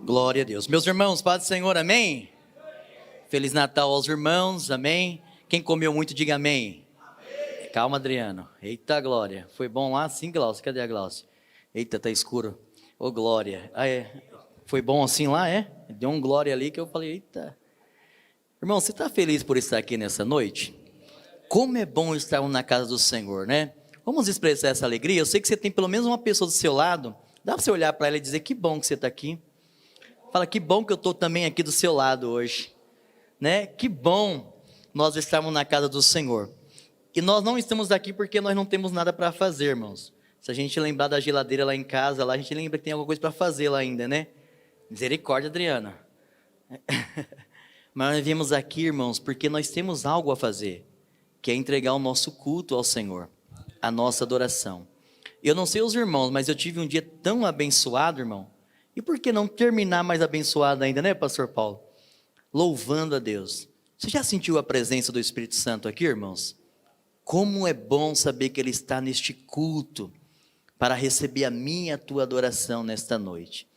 Glória a Deus. Meus irmãos, paz do Senhor, amém? Feliz Natal aos irmãos, amém? Quem comeu muito, diga amém. Amém. Calma, Adriano. Eita, glória. Foi bom lá? Sim, Glaucio. Cadê a Glaucio? Eita, tá escuro. Ô, glória. Ah, é. Foi bom assim lá, é? Deu um glória ali que eu falei, eita. Irmão, você está feliz por estar aqui nessa noite? Como é bom estarmos na casa do Senhor, né? Vamos expressar essa alegria. Eu sei que você tem pelo menos uma pessoa do seu lado. Dá para você olhar para ela e dizer, que bom que você está aqui. Fala, que bom que eu estou também aqui do seu lado hoje, né? Que bom nós estarmos na casa do Senhor. E nós não estamos aqui porque nós não temos nada para fazer, irmãos. Se a gente lembrar da geladeira lá em casa, lá a gente lembra que tem alguma coisa para fazer lá ainda, né? Misericórdia, Adriana. Mas nós viemos aqui, irmãos, porque nós temos algo a fazer, que é entregar o nosso culto ao Senhor, a nossa adoração. Eu não sei os irmãos, mas eu tive um dia tão abençoado, irmão. E por que não terminar mais abençoado ainda, né, pastor Paulo? Louvando a Deus. Você já sentiu a presença do Espírito Santo aqui, irmãos? Como é bom saber que Ele está neste culto, para receber a minha e a tua adoração nesta noite.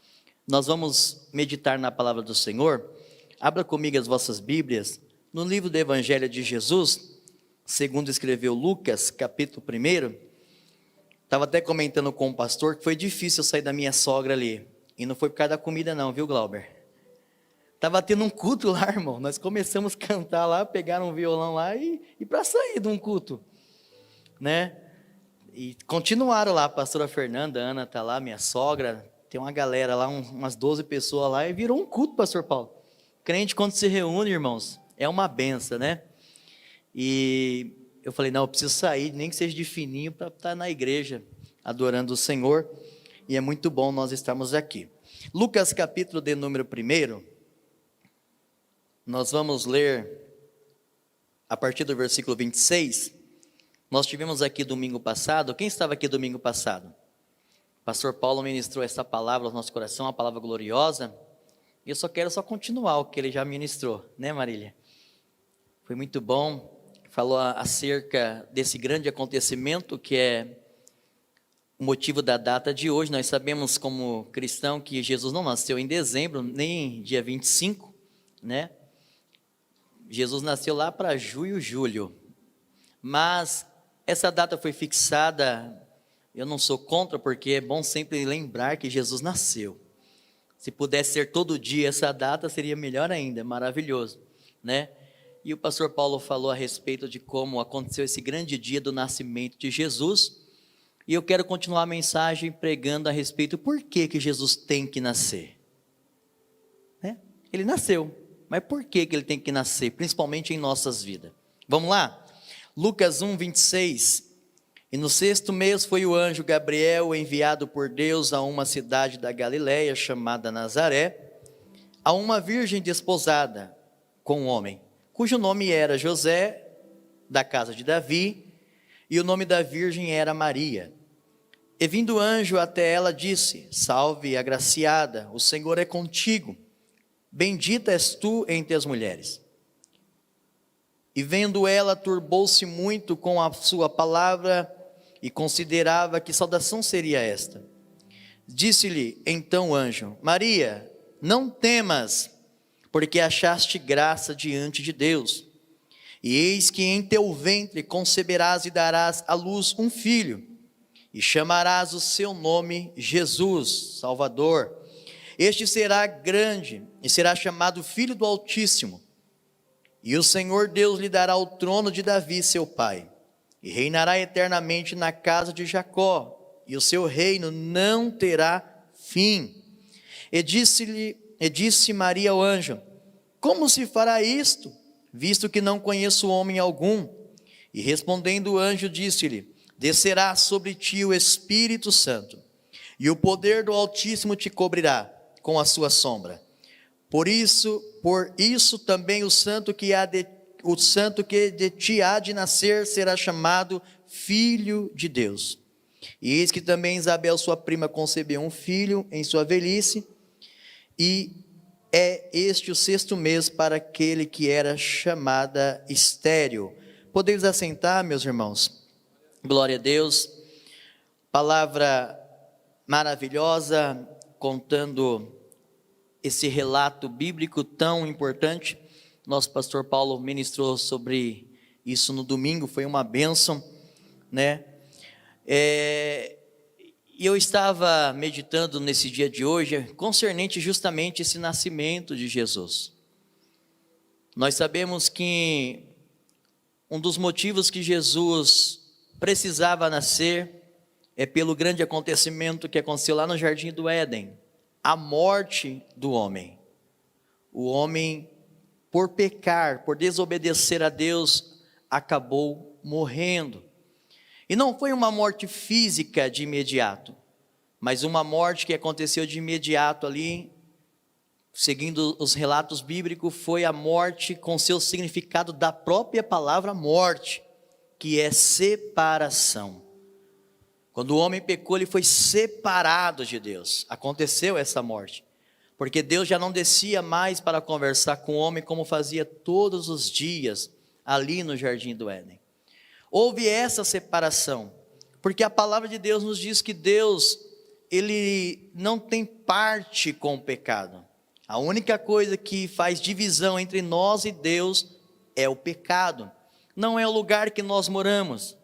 Nós vamos meditar na palavra do Senhor. Abra comigo as vossas Bíblias, no livro do Evangelho de Jesus, segundo escreveu Lucas, capítulo 1. Estava até comentando com o pastor que foi difícil eu sair da minha sogra ali. E não foi por causa da comida não, viu, Glauber? Estava tendo um culto lá, irmão. Nós começamos a cantar lá, pegaram um violão lá e para sair de um culto, né? E continuaram lá, a pastora Fernanda, a Ana está lá, minha sogra. Tem uma galera lá, umas 12 pessoas lá, e virou um culto, pastor Paulo. Crente, quando se reúne, irmãos, é uma benção, né? E eu falei, não, eu preciso sair, nem que seja de fininho, para estar na igreja, adorando o Senhor. E é muito bom nós estarmos aqui. Lucas capítulo de número 1, nós vamos ler a partir do versículo 26. Nós tivemos aqui domingo passado, quem estava aqui domingo passado? O pastor Paulo ministrou essa palavra ao nosso coração, uma palavra gloriosa. E eu quero continuar o que ele já ministrou, né, Marília? Foi muito bom, falou acerca desse grande acontecimento que é o motivo da data de hoje. Nós sabemos como cristão que Jesus não nasceu em dezembro, nem dia 25, né? Jesus nasceu lá para julho. Mas essa data foi fixada, eu não sou contra, porque é bom sempre lembrar que Jesus nasceu. Se pudesse ser todo dia essa data, seria melhor ainda, maravilhoso, né? E o pastor Paulo falou a respeito de como aconteceu esse grande dia do nascimento de Jesus. E eu quero continuar a mensagem pregando a respeito por que Jesus tem que nascer. Né? Ele nasceu, mas por que ele tem que nascer, principalmente em nossas vidas? Vamos lá? Lucas 1, 26. E no 6º mês foi o anjo Gabriel enviado por Deus a uma cidade da Galiléia chamada Nazaré, a uma virgem desposada com um homem, cujo nome era José, da casa de Davi, e o nome da virgem era Maria. E vindo o anjo até ela, disse: Salve, agraciada, o Senhor é contigo, bendita és tu entre as mulheres. E vendo ela, turbou-se muito com a sua palavra, e considerava que saudação seria esta. Disse-lhe então o anjo: Maria, não temas, porque achaste graça diante de Deus. E eis que em teu ventre conceberás e darás à luz um filho, e chamarás o seu nome Jesus, Salvador. Este será grande, e será chamado Filho do Altíssimo. E o Senhor Deus lhe dará o trono de Davi, seu pai, e reinará eternamente na casa de Jacó, e o seu reino não terá fim. E disse Maria ao anjo: Como se fará isto, visto que não conheço homem algum? E respondendo o anjo, disse-lhe: Descerá sobre ti o Espírito Santo, e o poder do Altíssimo te cobrirá com a sua sombra. Por isso também o santo que de ti há de nascer será chamado Filho de Deus. E eis que também Isabel, sua prima, concebeu um filho em sua velhice, e é este o 6º mês para aquele que era chamada estéril. Podemos assentar, meus irmãos? Glória a Deus. Palavra maravilhosa, contando esse relato bíblico tão importante. Nosso pastor Paulo ministrou sobre isso no domingo, foi uma bênção, né? E eu estava meditando nesse dia de hoje, concernente justamente esse nascimento de Jesus. Nós sabemos que um dos motivos que Jesus precisava nascer é pelo grande acontecimento que aconteceu lá no Jardim do Éden, a morte do homem. O homem, por pecar, por desobedecer a Deus, acabou morrendo. E não foi uma morte física de imediato, mas uma morte que aconteceu de imediato ali, seguindo os relatos bíblicos, foi a morte com seu significado da própria palavra morte, que é separação. Quando o homem pecou, ele foi separado de Deus. Aconteceu essa morte, porque Deus já não descia mais para conversar com o homem como fazia todos os dias ali no Jardim do Éden. Houve essa separação, porque a palavra de Deus nos diz que Deus, ele não tem parte com o pecado. A única coisa que faz divisão entre nós e Deus é o pecado. Não é o lugar que nós moramos,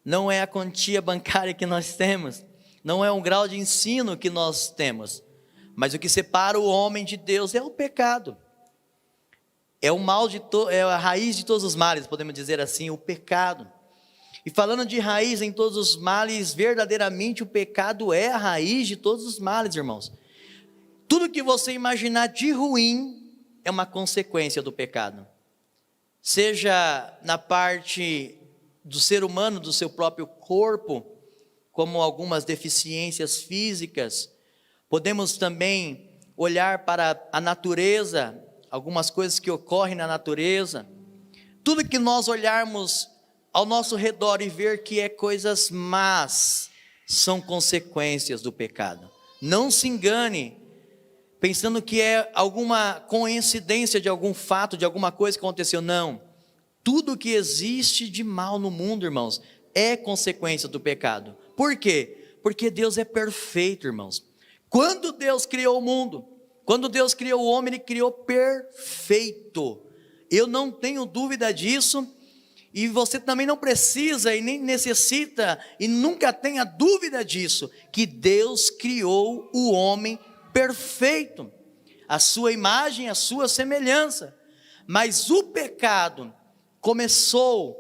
não é a quantia bancária que nós temos, não é um grau de ensino que nós temos, mas o que separa o homem de Deus é o pecado. É o mal é a raiz de todos os males, podemos dizer assim, o pecado. E falando de raiz em todos os males, verdadeiramente o pecado é a raiz de todos os males, irmãos. Tudo que você imaginar de ruim é uma consequência do pecado. Seja na parte do ser humano, do seu próprio corpo, como algumas deficiências físicas. Podemos também olhar para a natureza, algumas coisas que ocorrem na natureza. Tudo que nós olharmos ao nosso redor e ver que é coisas más, são consequências do pecado. Não se engane, pensando que é alguma coincidência de algum fato, de alguma coisa que aconteceu. Não. Tudo que existe de mal no mundo, irmãos, é consequência do pecado. Por quê? Porque Deus é perfeito, irmãos. Quando Deus criou o mundo, quando Deus criou o homem, Ele criou perfeito. Eu não tenho dúvida disso, e você também não precisa e nem necessita, e nunca tenha dúvida disso, que Deus criou o homem perfeito, a sua imagem, a sua semelhança. Mas o pecado começou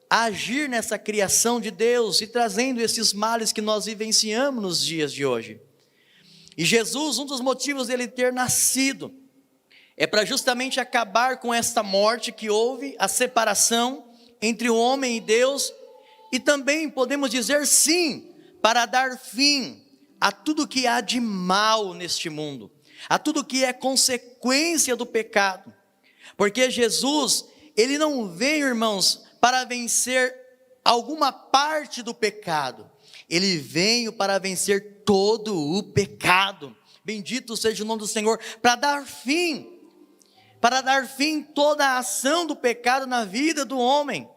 a agir nessa criação de Deus e trazendo esses males que nós vivenciamos nos dias de hoje. E Jesus, um dos motivos dele ter nascido, é para justamente acabar com esta morte que houve, a separação entre o homem e Deus, e também podemos dizer sim, para dar fim a tudo que há de mal neste mundo, a tudo que é consequência do pecado, porque Jesus, Ele não veio, irmãos, para vencer alguma parte do pecado, Ele veio para vencer todo o pecado. Bendito seja o nome do Senhor, para dar fim toda a ação do pecado na vida do homem.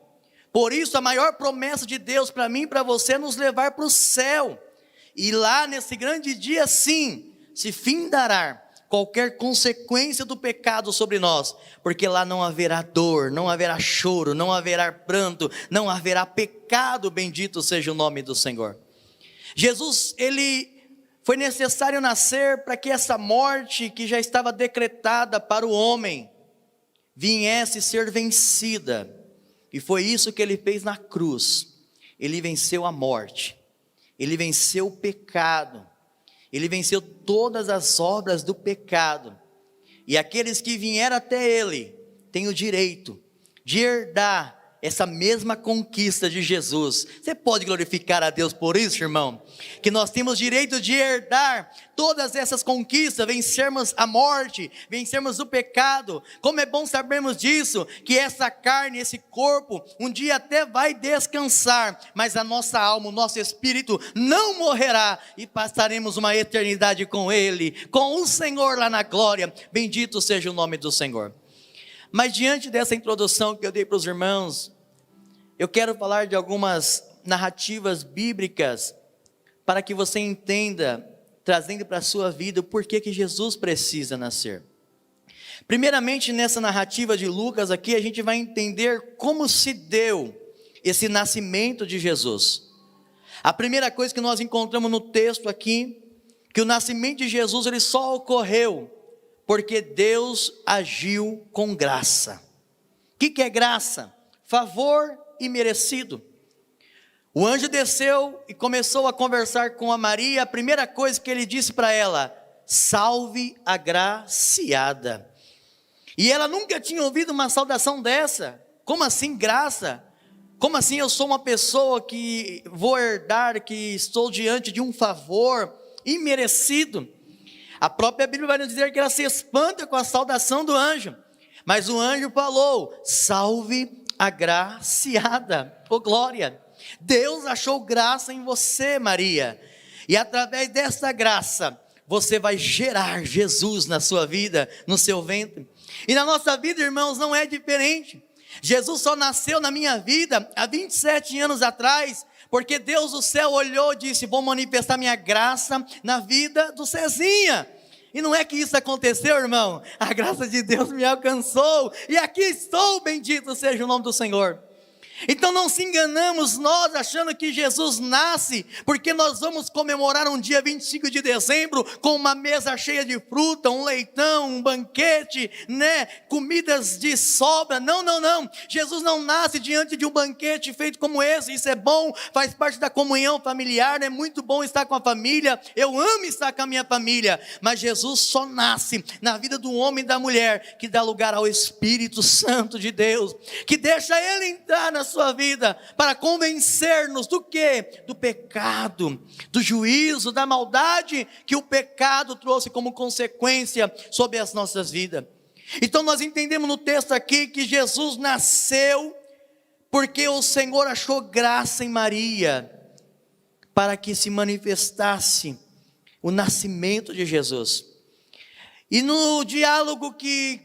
Por isso a maior promessa de Deus para mim e para você é nos levar para o céu, e lá nesse grande dia sim, se findará qualquer consequência do pecado sobre nós, porque lá não haverá dor, não haverá choro, não haverá pranto, não haverá pecado. Bendito seja o nome do Senhor. Jesus, ele foi necessário nascer para que essa morte que já estava decretada para o homem viesse ser vencida, e foi isso que ele fez na cruz. Ele venceu a morte, ele venceu o pecado, ele venceu todas as obras do pecado, e aqueles que vieram até ele têm o direito de herdar essa mesma conquista de Jesus. Você pode glorificar a Deus por isso, irmão? Que nós temos direito de herdar todas essas conquistas, vencermos a morte, vencermos o pecado. Como é bom sabermos disso, que essa carne, esse corpo, um dia até vai descansar, mas a nossa alma, o nosso espírito não morrerá, e passaremos uma eternidade com Ele, com o Senhor lá na glória. Bendito seja o nome do Senhor. Mas diante dessa introdução que eu dei para os irmãos, eu quero falar de algumas narrativas bíblicas, para que você entenda trazendo para a sua vida o porquê que Jesus precisa nascer. Primeiramente, nessa narrativa de Lucas aqui, a gente vai entender como se deu esse nascimento de Jesus. A primeira coisa que nós encontramos no texto aqui, que o nascimento de Jesus ele só ocorreu porque Deus agiu com graça. O que é graça? Favor imerecido. O anjo desceu e começou a conversar com a Maria. A primeira coisa que ele disse para ela: salve agraciada. E ela nunca tinha ouvido uma saudação dessa. Como assim graça? Como assim eu sou uma pessoa que vou herdar, que estou diante de um favor imerecido? A própria Bíblia vai nos dizer que ela se espanta com a saudação do anjo. Mas o anjo falou: salve agraciada. Oh glória! Deus achou graça em você, Maria. E através dessa graça, você vai gerar Jesus na sua vida, no seu ventre. E na nossa vida, irmãos, não é diferente. Jesus só nasceu na minha vida há 27 anos atrás, porque Deus do céu olhou e disse: vou manifestar minha graça na vida do Cezinha. E não é que isso aconteceu, irmão. A graça de Deus me alcançou, e aqui estou, bendito seja o nome do Senhor. Então não se enganamos nós achando que Jesus nasce porque nós vamos comemorar um dia 25 de dezembro com uma mesa cheia de fruta, um leitão, um banquete, né? Comidas de sobra. Não. Jesus não nasce diante de um banquete feito como esse. Isso é bom, faz parte da comunhão familiar, é muito bom estar com a família. Eu amo estar com a minha família, mas Jesus só nasce na vida do homem e da mulher que dá lugar ao Espírito Santo de Deus, que deixa Ele entrar na sua vida para convencer-nos do quê? Do pecado, do juízo, da maldade que o pecado trouxe como consequência sobre as nossas vidas. Então nós entendemos no texto aqui que Jesus nasceu porque o Senhor achou graça em Maria para que se manifestasse o nascimento de Jesus. E no diálogo que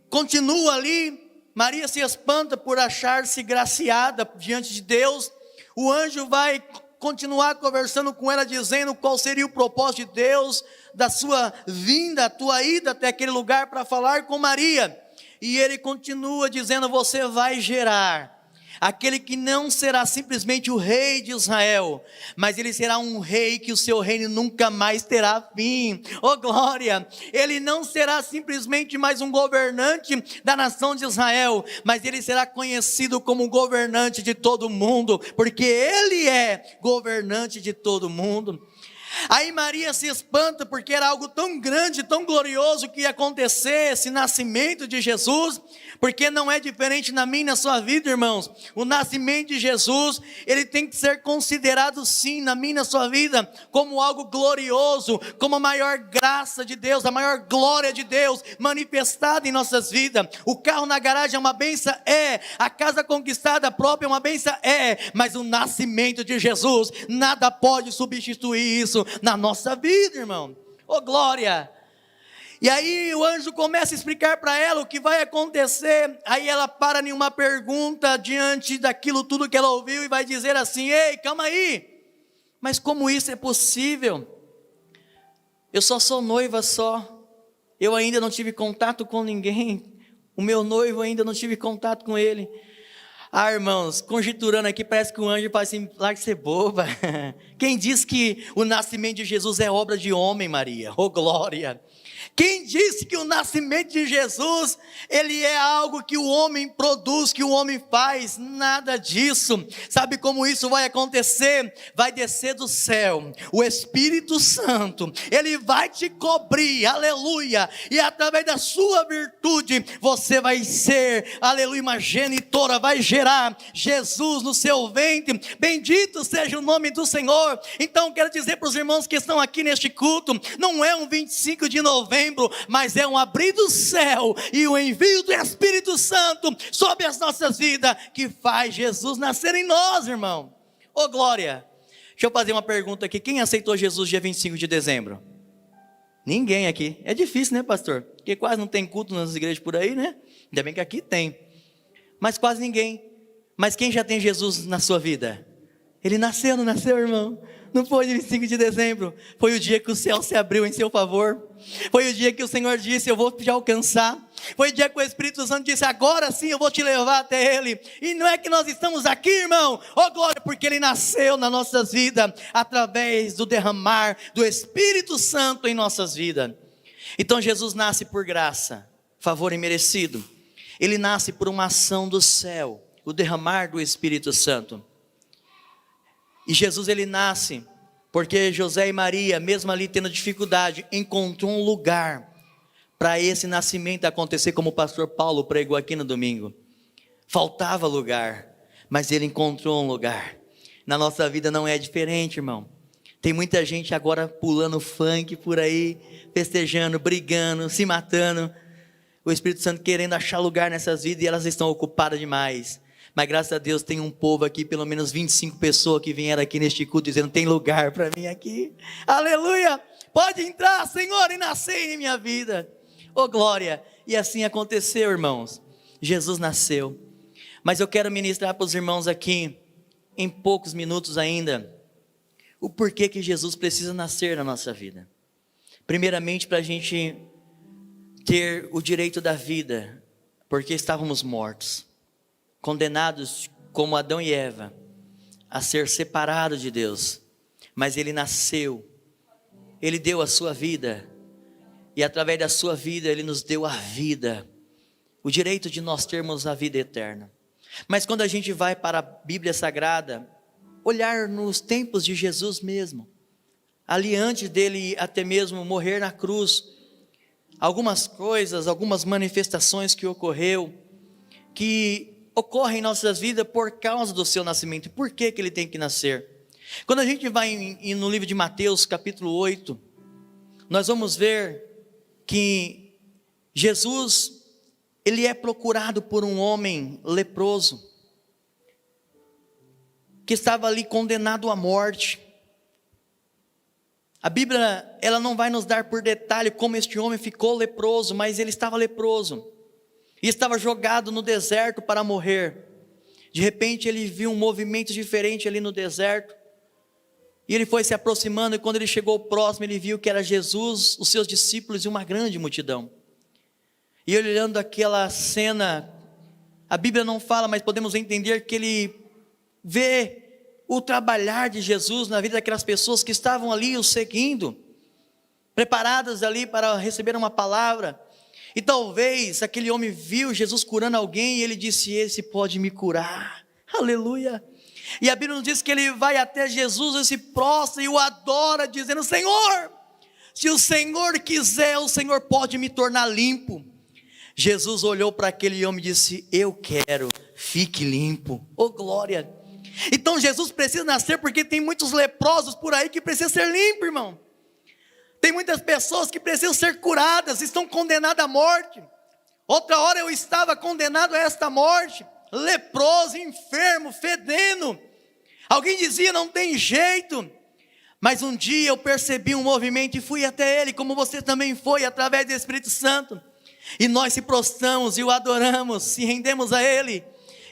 continua ali, Maria se espanta por achar-se graciada diante de Deus. O anjo vai continuar conversando com ela, dizendo qual seria o propósito de Deus, da sua vinda, a tua ida até aquele lugar para falar com Maria. E ele continua dizendo: você vai gerar aquele que não será simplesmente o rei de Israel, mas ele será um rei que o seu reino nunca mais terá fim. Oh glória! Ele não será simplesmente mais um governante da nação de Israel, mas ele será conhecido como governante de todo mundo, porque ele é governante de todo mundo. Aí Maria se espanta porque era algo tão grande, tão glorioso que ia acontecer, esse nascimento de Jesus, porque não é diferente na minha e na sua vida, irmãos. O nascimento de Jesus, ele tem que ser considerado sim, na minha e na sua vida, como algo glorioso, como a maior graça de Deus, a maior glória de Deus manifestada em nossas vidas. O carro na garagem é uma bênção? É. A casa conquistada própria é uma bênção? É. Mas o nascimento de Jesus, nada pode substituir isso na nossa vida, irmão. Oh glória! E aí o anjo começa a explicar para ela o que vai acontecer. Aí ela para em uma pergunta diante daquilo tudo que ela ouviu e vai dizer assim: ei, calma aí, mas como isso é possível? Eu só sou noiva só, eu ainda não tive contato com ninguém, o meu noivo ainda não tive contato com ele. Ah, irmãos, conjecturando aqui, parece que o anjo fala assim: larga de ser boba. Quem diz que o nascimento de Jesus é obra de homem, Maria? Oh glória! Quem disse que o nascimento de Jesus, ele é algo que o homem produz, que o homem faz? Nada disso. Sabe como isso vai acontecer? Vai descer do céu o Espírito Santo, ele vai te cobrir, aleluia, e através da sua virtude, você vai ser, aleluia, uma genitora, vai gerar Jesus no seu ventre. Bendito seja o nome do Senhor. Então quero dizer para os irmãos que estão aqui neste culto, não é um 25 de novembro, mas é um abrir do céu e o envio do Espírito Santo sobre as nossas vidas, que faz Jesus nascer em nós, irmão. Oh glória! Deixa eu fazer uma pergunta aqui: quem aceitou Jesus dia 25 de dezembro? Ninguém aqui. É difícil, né, pastor? Porque quase não tem culto nas igrejas por aí, né? Ainda bem que aqui tem, mas quase ninguém. Mas quem já tem Jesus na sua vida? Ele nasceu, não nasceu, irmão? Não foi 25 de dezembro, foi o dia que o céu se abriu em seu favor. Foi o dia que o Senhor disse, eu vou te alcançar. Foi o dia que o Espírito Santo disse, agora sim eu vou te levar até Ele. E não é que nós estamos aqui, irmão, oh glória, porque Ele nasceu nas nossas vidas, através do derramar do Espírito Santo em nossas vidas. Então Jesus nasce por graça, favor imerecido. Ele nasce por uma ação do céu, o derramar do Espírito Santo. E Jesus ele nasce porque José e Maria, mesmo ali tendo dificuldade, encontrou um lugar para esse nascimento acontecer, como o pastor Paulo pregou aqui no domingo. Faltava lugar, mas ele encontrou um lugar. Na nossa vida não é diferente, irmão. Tem muita gente agora pulando funk por aí, festejando, brigando, se matando. O Espírito Santo querendo achar lugar nessas vidas e elas estão ocupadas demais. Mas graças a Deus tem um povo aqui, pelo menos 25 pessoas que vieram aqui neste culto dizendo, tem lugar para mim aqui. Aleluia! Pode entrar, Senhor, e nascer em minha vida. Oh glória! E assim aconteceu, irmãos. Jesus nasceu. Mas eu quero ministrar para os irmãos aqui, em poucos minutos ainda, o porquê que Jesus precisa nascer na nossa vida. Primeiramente para a gente ter o direito da vida, porque estávamos mortos. Condenados como Adão e Eva, a ser separados de Deus, mas Ele nasceu, Ele deu a sua vida, e através da sua vida Ele nos deu a vida, o direito de nós termos a vida eterna. Mas quando a gente vai para a Bíblia Sagrada, olhar nos tempos de Jesus mesmo, ali antes dele até mesmo morrer na cruz, algumas coisas, algumas manifestações que ocorrem em nossas vidas por causa do seu nascimento. Por que ele tem que nascer? Quando a gente vai no livro de Mateus capítulo 8, nós vamos ver que Jesus, ele é procurado por um homem leproso, que estava ali condenado à morte. A Bíblia, ela não vai nos dar por detalhe como este homem ficou leproso, mas ele estava leproso. E estava jogado no deserto para morrer. De repente ele viu um movimento diferente ali no deserto. E ele foi se aproximando, e quando ele chegou próximo, ele viu que era Jesus, os seus discípulos e uma grande multidão. E ele olhando aquela cena, a Bíblia não fala, mas podemos entender que ele vê o trabalhar de Jesus na vida daquelas pessoas que estavam ali o seguindo, preparadas ali para receber uma palavra. E talvez aquele homem viu Jesus curando alguém e ele disse, esse pode me curar, aleluia. E a Bíblia nos diz que ele vai até Jesus e se prostra e o adora, dizendo, Senhor, se o Senhor quiser, o Senhor pode me tornar limpo. Jesus olhou para aquele homem e disse, eu quero, fique limpo, oh glória. Então Jesus precisa nascer porque tem muitos leprosos por aí que precisam ser limpos, irmão. Tem muitas pessoas que precisam ser curadas, estão condenadas à morte. Outra hora eu estava condenado a esta morte, leproso, enfermo, fedendo. Alguém dizia, não tem jeito. Mas um dia eu percebi um movimento e fui até ele, como você também foi, através do Espírito Santo. E nós se prostramos e o adoramos, se rendemos a ele.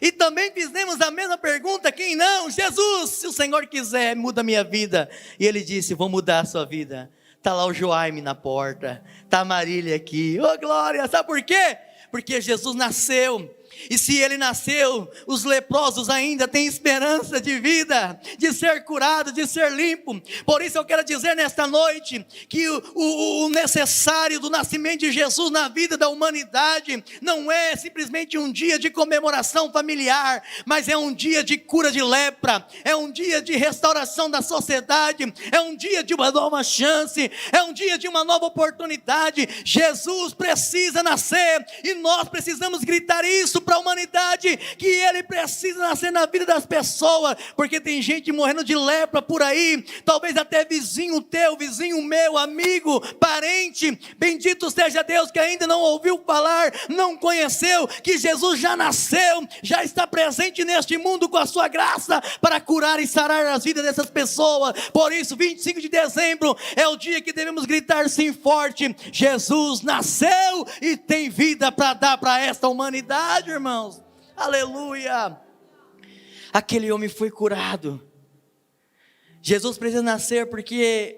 E também fizemos a mesma pergunta, quem não? Jesus, se o Senhor quiser, muda a minha vida. E ele disse, vou mudar a sua vida. Está lá o Joaime na porta, está a Marília aqui, oh glória, sabe por quê? Porque Jesus nasceu, e se ele nasceu, os leprosos ainda têm esperança de vida, de ser curado, de ser limpo. Por isso eu quero dizer nesta noite, que o necessário do nascimento de Jesus na vida da humanidade, não é simplesmente um dia de comemoração familiar, mas é um dia de cura de lepra, é um dia de restauração da sociedade, é um dia de uma nova chance, é um dia de uma nova oportunidade. Jesus precisa nascer, e nós precisamos gritar isso para a humanidade, que ele precisa nascer na vida das pessoas, porque tem gente morrendo de lepra por aí, talvez até vizinho teu, vizinho meu, amigo, parente. Bendito seja Deus que ainda não ouviu falar, não conheceu, que Jesus já nasceu, já está presente neste mundo com a sua graça, para curar e sarar as vidas dessas pessoas. Por isso 25 de dezembro é o dia que devemos gritar sim forte, Jesus nasceu e tem vida para dar para esta humanidade, irmãos, aleluia. Aquele homem foi curado, Jesus precisa nascer porque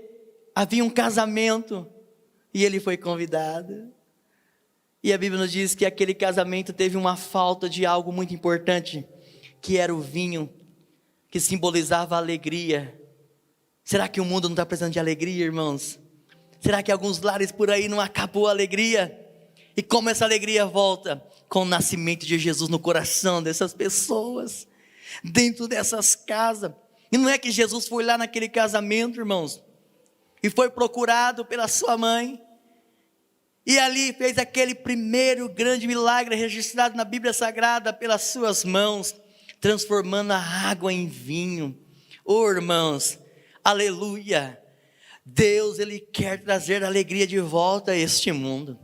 havia um casamento e ele foi convidado. E a Bíblia nos diz que aquele casamento teve uma falta de algo muito importante, que era o vinho, que simbolizava a alegria. Será que o mundo não está precisando de alegria, irmãos? Será que alguns lares por aí não acabou a alegria? E como essa alegria volta? Com o nascimento de Jesus no coração dessas pessoas, dentro dessas casas. E não é que Jesus foi lá naquele casamento, irmãos, e foi procurado pela sua mãe, e ali fez aquele primeiro grande milagre registrado na Bíblia Sagrada pelas suas mãos, transformando a água em vinho. Oh, irmãos, aleluia! Deus, Ele quer trazer alegria de volta a este mundo.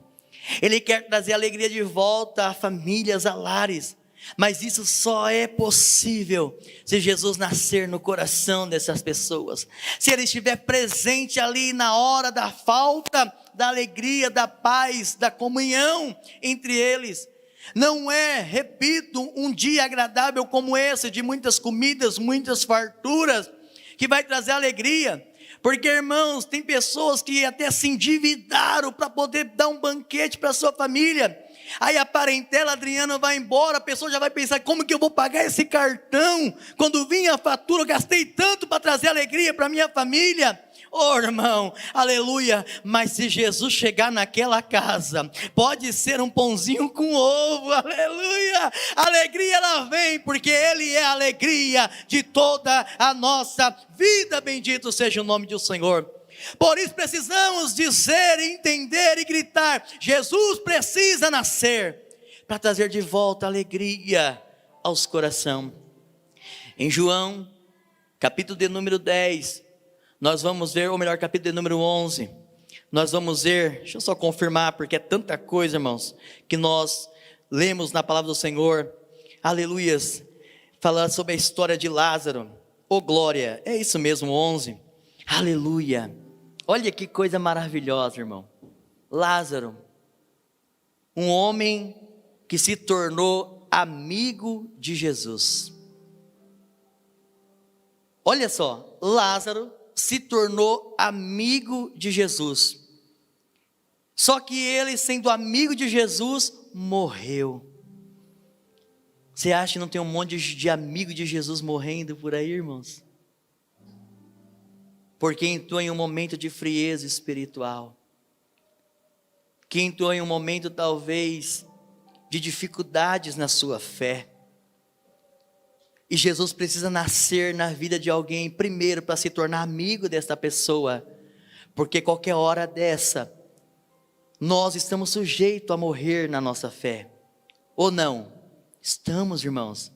Ele quer trazer alegria de volta a famílias, a lares. Mas isso só é possível se Jesus nascer no coração dessas pessoas. Se Ele estiver presente ali na hora da falta, da alegria, da paz, da comunhão entre eles. Não é, repito, um dia agradável como esse, de muitas comidas, muitas farturas, que vai trazer alegria. Porque, irmãos, tem pessoas que até se endividaram para poder dar um banquete para a sua família. Aí a parentela Adriana vai embora, a pessoa já vai pensar, como que eu vou pagar esse cartão? Quando vinha a fatura, eu gastei tanto para trazer alegria para minha família. Oh, irmão, aleluia, mas se Jesus chegar naquela casa, pode ser um pãozinho com ovo, aleluia, a alegria ela vem, porque Ele é a alegria de toda a nossa vida, bendito seja o nome do Senhor. Por isso precisamos dizer, entender e gritar, Jesus precisa nascer, para trazer de volta alegria aos corações. Em João, capítulo de número 10, nós vamos ver, ou melhor, capítulo de número 11, nós vamos ver, deixa eu só confirmar, porque é tanta coisa, irmãos, que nós lemos na palavra do Senhor, aleluias, falando sobre a história de Lázaro, oh glória, é isso mesmo, 11, aleluia, olha que coisa maravilhosa, irmão, Lázaro, um homem que se tornou amigo de Jesus, olha só, Lázaro se tornou amigo de Jesus, só que ele, sendo amigo de Jesus, morreu. Você acha que não tem um monte de amigo de Jesus morrendo por aí, irmãos? Porque entrou em um momento de frieza espiritual, que entrou em um momento talvez de dificuldades na sua fé. E Jesus precisa nascer na vida de alguém primeiro para se tornar amigo desta pessoa, porque qualquer hora dessa, nós estamos sujeitos a morrer na nossa fé, ou não? Estamos, irmãos,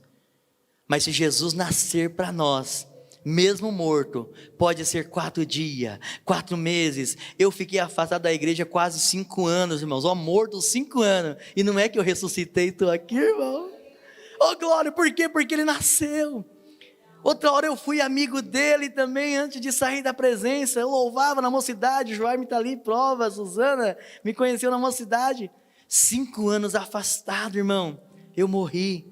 mas se Jesus nascer para nós, mesmo morto, pode ser 4 dias, 4 meses, eu fiquei afastado da igreja quase 5 anos, irmãos, morto 5 anos, e não é que eu ressuscitei e estou aqui, irmão, oh glória, por quê? Porque ele nasceu. Outra hora eu fui amigo dele também, antes de sair da presença, eu louvava na mocidade, Joaime está ali, prova, Suzana, me conheceu na mocidade, 5 anos afastado, irmão, eu morri,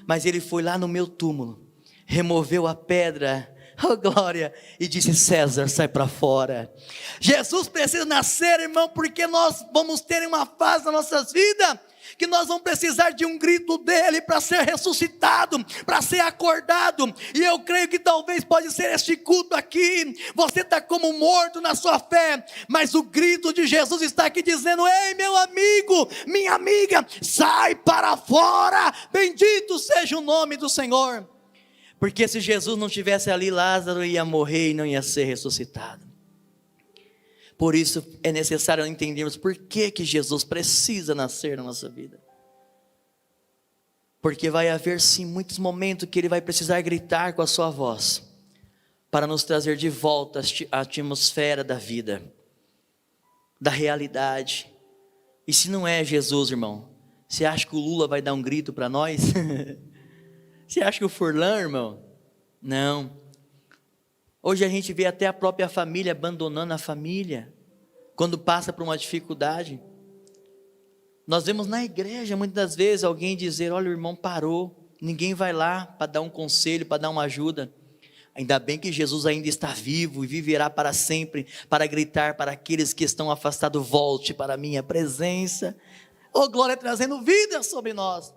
mas ele foi lá no meu túmulo, removeu a pedra, oh glória, e disse, César, sai para fora. Jesus precisa nascer, irmão, porque nós vamos ter uma fase na nossas vidas, que nós vamos precisar de um grito dele para ser ressuscitado, para ser acordado, e eu creio que talvez pode ser este culto aqui, você está como morto na sua fé, mas o grito de Jesus está aqui dizendo, ei meu amigo, minha amiga, sai para fora, bendito seja o nome do Senhor, porque se Jesus não estivesse ali, Lázaro ia morrer e não ia ser ressuscitado. Por isso é necessário entendermos por que Jesus precisa nascer na nossa vida. Porque vai haver sim muitos momentos que Ele vai precisar gritar com a sua voz, para nos trazer de volta a atmosfera da vida, da realidade. E se não é Jesus, irmão, você acha que o Lula vai dar um grito para nós? Você acha que o Furlan, irmão? Não. Hoje a gente vê até a própria família abandonando a família, quando passa por uma dificuldade. Nós vemos na igreja, muitas das vezes, alguém dizer, olha o irmão parou, ninguém vai lá para dar um conselho, para dar uma ajuda. Ainda bem que Jesus ainda está vivo e viverá para sempre, para gritar para aqueles que estão afastados: volte para a minha presença. Oh, glória, trazendo vida sobre nós.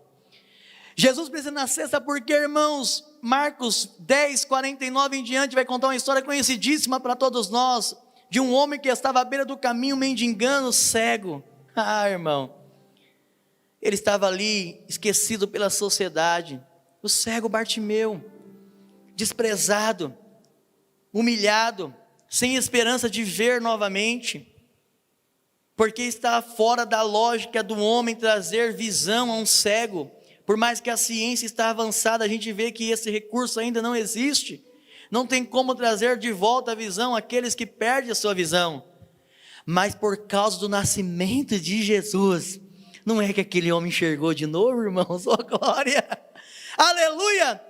Jesus precisa nascer, sabe por quê, irmãos? Marcos 10, 49 em diante, vai contar uma história conhecidíssima para todos nós, de um homem que estava à beira do caminho, mendigando, cego. Ah, irmão, ele estava ali, esquecido pela sociedade, o cego Bartimeu, desprezado, humilhado, sem esperança de ver novamente, porque está fora da lógica do homem trazer visão a um cego. Por mais que a ciência está avançada, a gente vê que esse recurso ainda não existe. Não tem como trazer de volta a visão àqueles que perdem a sua visão. Mas por causa do nascimento de Jesus, não é que aquele homem enxergou de novo, irmãos? Oh, glória! Aleluia!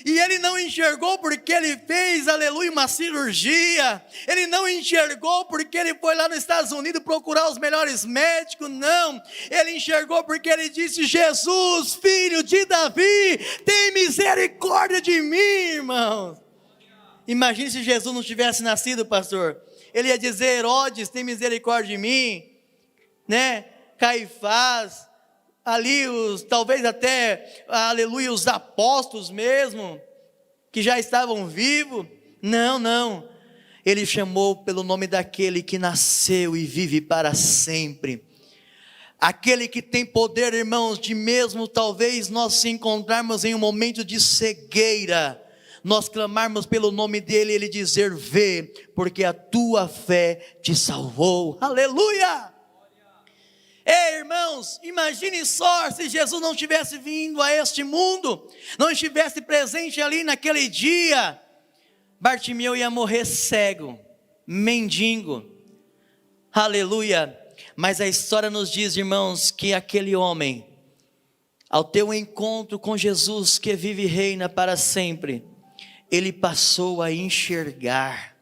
E ele não enxergou porque ele fez, aleluia, uma cirurgia. Ele não enxergou porque ele foi lá nos Estados Unidos procurar os melhores médicos. Não, ele enxergou porque ele disse: Jesus, filho de Davi, tem misericórdia de mim, irmãos. Imagine se Jesus não tivesse nascido, pastor. Ele ia dizer: Herodes, tem misericórdia de mim, né? Caifás, ali talvez até, aleluia, os apóstolos mesmo, que já estavam vivos. Não, ele chamou pelo nome daquele que nasceu e vive para sempre, aquele que tem poder, irmãos, de mesmo talvez nós se encontrarmos em um momento de cegueira, nós clamarmos pelo nome dele, ele dizer: vê, porque a tua fé te salvou. Aleluia! Ei, irmãos, imagine só se Jesus não tivesse vindo a este mundo, não estivesse presente ali naquele dia, Bartimeu ia morrer cego, mendigo. Aleluia! Mas a história nos diz, irmãos, que aquele homem, ao ter um encontro com Jesus, que vive e reina para sempre, ele passou a enxergar.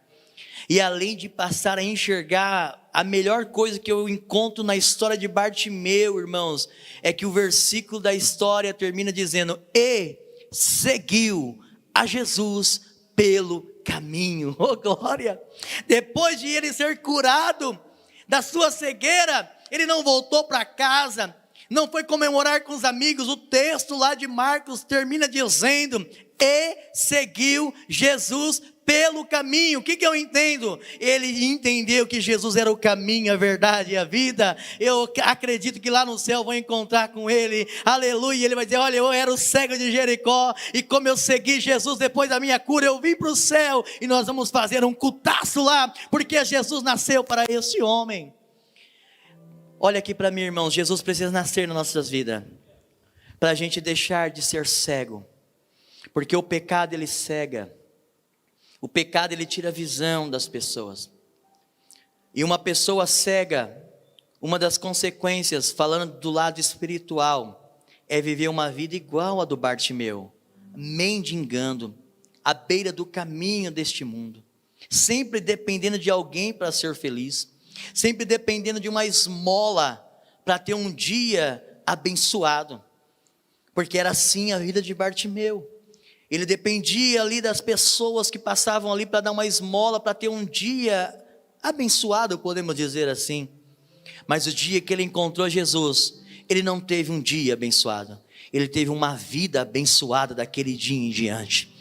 E além de passar a enxergar, a melhor coisa que eu encontro na história de Bartimeu, irmãos, é que o versículo da história termina dizendo: e seguiu a Jesus pelo caminho. Oh, glória! Depois de ele ser curado da sua cegueira, ele não voltou para casa, não foi comemorar com os amigos. O texto lá de Marcos termina dizendo: e seguiu Jesus pelo caminho. O que eu entendo? Ele entendeu que Jesus era o caminho, a verdade e a vida. Eu acredito que lá no céu vou encontrar com ele, aleluia. Ele vai dizer: olha, eu era o cego de Jericó, e como eu segui Jesus depois da minha cura, eu vim para o céu, e nós vamos fazer um cultaço lá, porque Jesus nasceu para esse homem. Olha aqui para mim, irmãos, Jesus precisa nascer nas nossas vidas, para a gente deixar de ser cego, porque o pecado ele cega. O pecado ele tira a visão das pessoas. E uma pessoa cega, uma das consequências, falando do lado espiritual, é viver uma vida igual a do Bartimeu, mendigando, à beira do caminho deste mundo, sempre dependendo de alguém para ser feliz, sempre dependendo de uma esmola para ter um dia abençoado, porque era assim a vida de Bartimeu. Ele dependia ali das pessoas que passavam ali para dar uma esmola, para ter um dia abençoado, podemos dizer assim. Mas o dia que ele encontrou Jesus, ele não teve um dia abençoado, ele teve uma vida abençoada daquele dia em diante.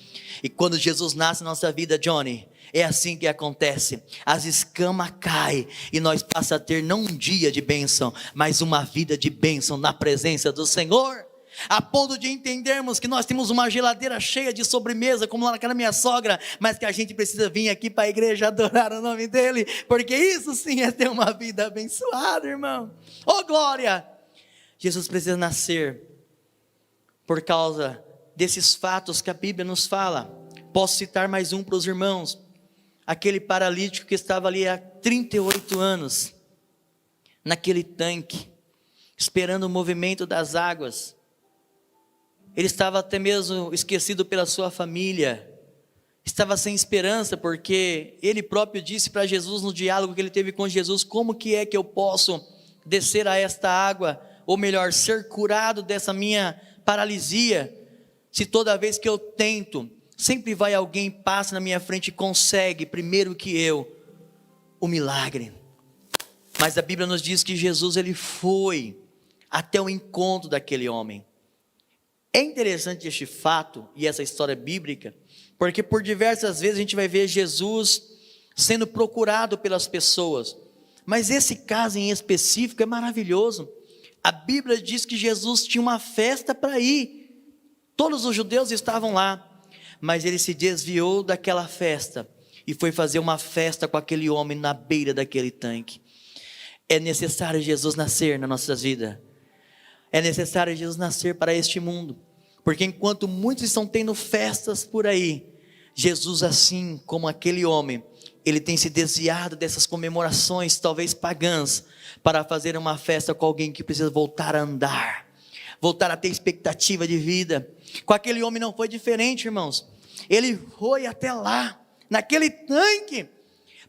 E quando Jesus nasce na nossa vida, Johnny, é assim que acontece, as escamas caem, e nós passamos a ter não um dia de bênção, mas uma vida de bênção na presença do Senhor. A ponto de entendermos que nós temos uma geladeira cheia de sobremesa, como lá naquela minha sogra, mas que a gente precisa vir aqui para a igreja adorar o nome dele, porque isso sim é ter uma vida abençoada, irmão. Oh, glória! Jesus precisa nascer por causa desses fatos que a Bíblia nos fala. Posso citar mais um para os irmãos: aquele paralítico que estava ali há 38 anos, naquele tanque, esperando o movimento das águas. Ele estava até mesmo esquecido pela sua família, estava sem esperança, porque ele próprio disse para Jesus no diálogo que ele teve com Jesus: como que é que eu posso descer a esta água, ou melhor, ser curado dessa minha paralisia, se toda vez que eu tento, sempre vai alguém, passa na minha frente e consegue, primeiro que eu, o milagre. Mas a Bíblia nos diz que Jesus, ele foi até o encontro daquele homem. É interessante este fato e essa história bíblica, porque por diversas vezes a gente vai ver Jesus sendo procurado pelas pessoas. Mas esse caso em específico é maravilhoso. A Bíblia diz que Jesus tinha uma festa para ir. Todos os judeus estavam lá, mas ele se desviou daquela festa e foi fazer uma festa com aquele homem na beira daquele tanque. É necessário Jesus nascer nas nossas vidas. É necessário Jesus nascer para este mundo, porque enquanto muitos estão tendo festas por aí, Jesus, assim como aquele homem, ele tem se desviado dessas comemorações, talvez pagãs, para fazer uma festa com alguém que precisa voltar a andar, voltar a ter expectativa de vida. Com aquele homem não foi diferente, irmãos. Ele foi até lá, naquele tanque,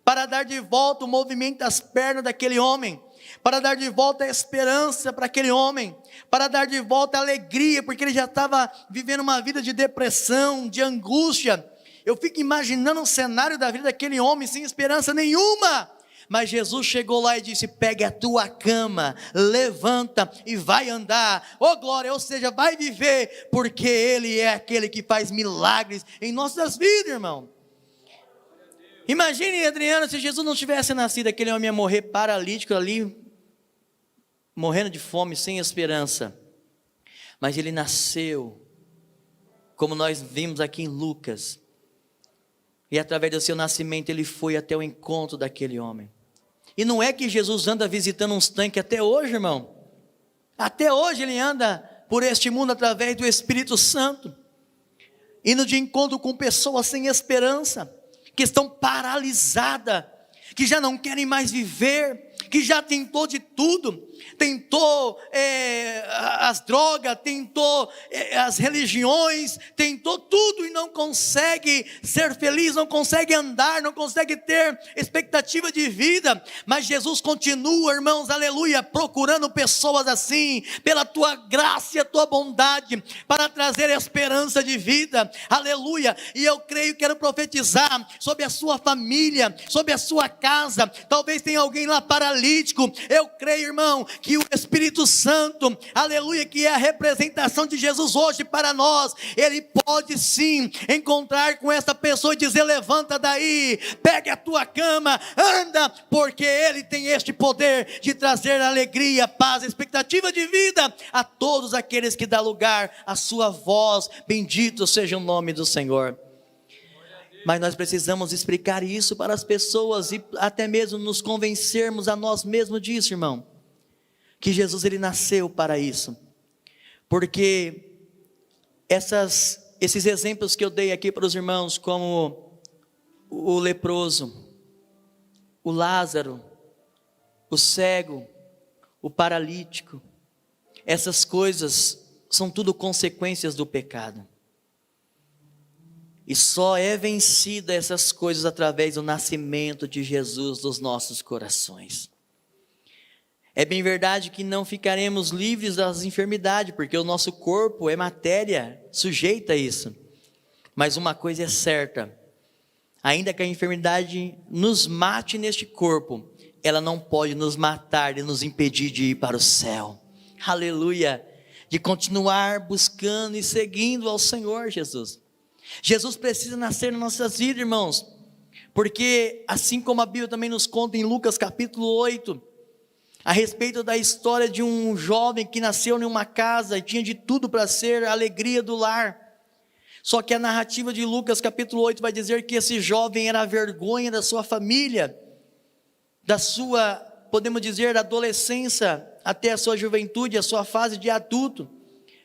para dar de volta o movimento das pernas daquele homem, para dar de volta a esperança para aquele homem, para dar de volta a alegria, porque ele já estava vivendo uma vida de depressão, de angústia. Eu fico imaginando o cenário da vida daquele homem sem esperança nenhuma. Mas Jesus chegou lá e disse: pegue a tua cama, levanta e vai andar. Oh glória, ou seja, vai viver, porque Ele é aquele que faz milagres em nossas vidas, irmão. Imagine, Adriano, se Jesus não tivesse nascido, aquele homem ia morrer paralítico ali, morrendo de fome, sem esperança. Mas ele nasceu, como nós vimos aqui em Lucas, e através do seu nascimento ele foi até o encontro daquele homem. E não é que Jesus anda visitando uns tanques até hoje, irmão. Até hoje ele anda por este mundo através do Espírito Santo, indo de encontro com pessoas sem esperança, que estão paralisadas, que já não querem mais viver, que já tentou de tudo, tentou as drogas, tentou as religiões, tentou tudo e não consegue ser feliz, não consegue andar, não consegue ter expectativa de vida. Mas Jesus continua, irmãos, aleluia, procurando pessoas assim, pela tua graça e a tua bondade, para trazer esperança de vida, aleluia. E eu creio, quero profetizar sobre a sua família, sobre a sua casa. Talvez tenha alguém lá paralítico. Eu creio, irmão, que o Espírito Santo, aleluia, que é a representação de Jesus hoje para nós, ele pode sim encontrar com essa pessoa e dizer: levanta daí, pegue a tua cama, anda, porque ele tem este poder de trazer alegria, paz, expectativa de vida a todos aqueles que dá lugar à sua voz. Bendito seja o nome do Senhor. Mas nós precisamos explicar isso para as pessoas e até mesmo nos convencermos a nós mesmos disso, irmão. Que Jesus, ele nasceu para isso. Porque esses exemplos que eu dei aqui para os irmãos, como o leproso, o Lázaro, o cego, o paralítico, essas coisas são tudo consequências do pecado. E só é vencida essas coisas através do nascimento de Jesus nos nossos corações. É bem verdade que não ficaremos livres das enfermidades, porque o nosso corpo é matéria sujeita a isso. Mas uma coisa é certa: ainda que a enfermidade nos mate neste corpo, ela não pode nos matar e nos impedir de ir para o céu. Aleluia! De continuar buscando e seguindo ao Senhor Jesus. Jesus precisa nascer nas nossas vidas, irmãos, porque assim como a Bíblia também nos conta em Lucas capítulo 8, a respeito da história de um jovem que nasceu em uma casa e tinha de tudo para ser a alegria do lar. Só que a narrativa de Lucas capítulo 8 vai dizer que esse jovem era a vergonha da sua família, da sua, podemos dizer, da adolescência até a sua juventude, a sua fase de adulto.